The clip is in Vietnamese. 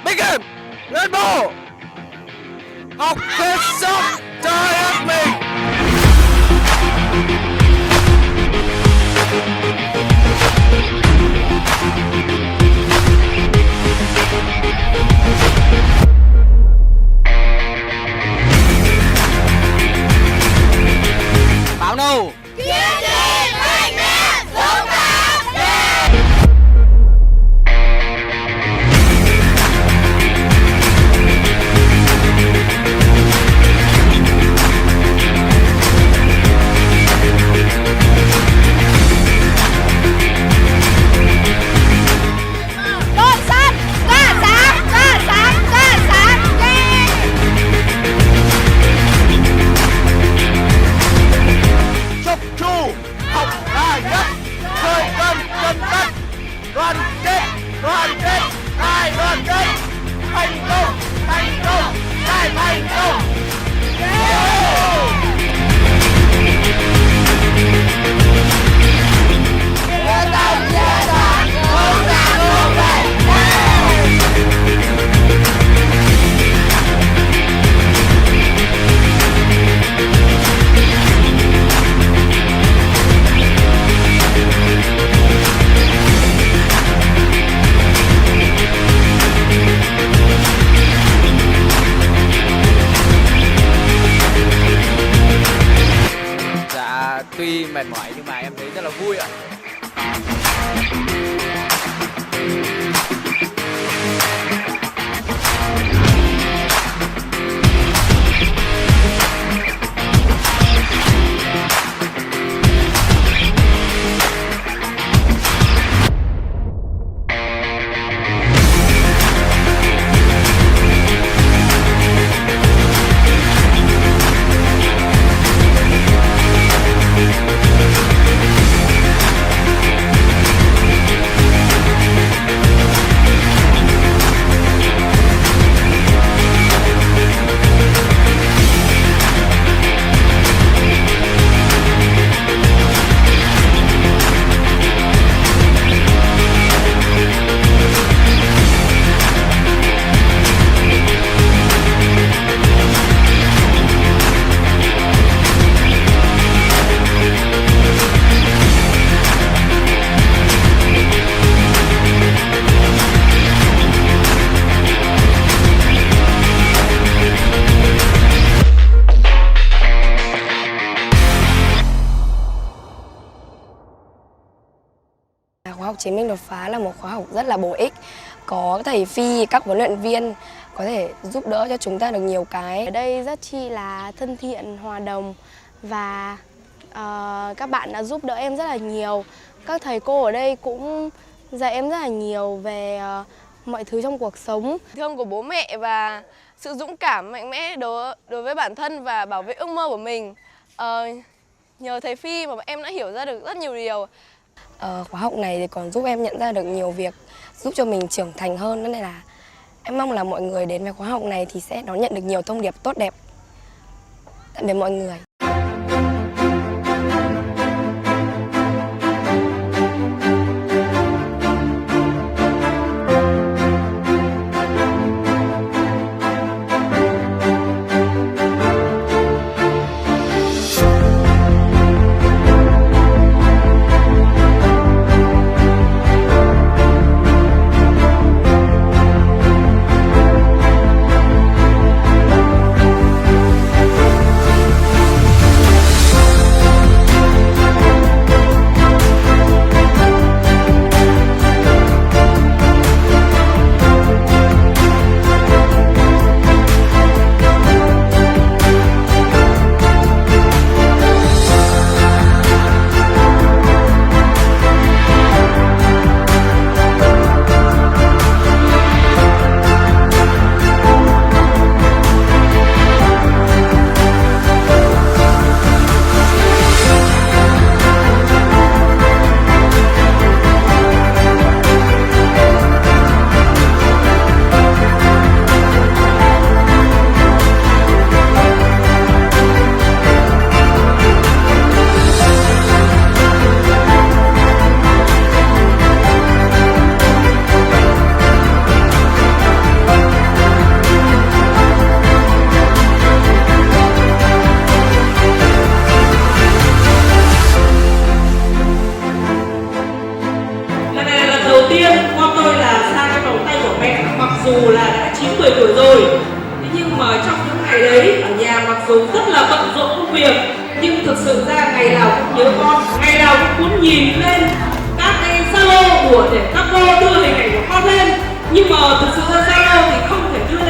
Thích em lên bộ học hết sức trời ơi mình. Báo đâu đoàn kết đại đoàn kết thành công đại thành công. Tuy mệt mỏi nhưng mà em thấy rất là vui ạ. Khóa học Chiến binh đột phá là một khóa học rất là bổ ích. Có thầy Phi, các huấn luyện viên có thể giúp đỡ cho chúng ta được nhiều cái. Ở đây rất chi là thân thiện, hòa đồng và các bạn đã giúp đỡ em rất là nhiều. Các thầy cô ở đây cũng dạy em rất là nhiều về mọi thứ trong cuộc sống. Thương của bố mẹ và sự dũng cảm mạnh mẽ đối với bản thân và bảo vệ ước mơ của mình. Nhờ thầy Phi mà em đã hiểu ra được rất nhiều điều. Khóa học này thì còn giúp em nhận ra được nhiều việc, giúp cho mình trưởng thành hơn. Nên là em mong là mọi người đến với khóa học này thì sẽ đón nhận được nhiều thông điệp tốt đẹp. Tạm biệt mọi người. tuổi rồi. Thế nhưng mà trong những ngày đấy ở nhà mặc dù rất là bận rộn công việc, nhưng thực sự ra ngày nào cũng nhớ con, ngày nào cũng muốn nhìn lên các cái Zalo để các cô đưa hình ảnh của con lên. Nhưng mà thực sự ra Zalo thì không thể đưa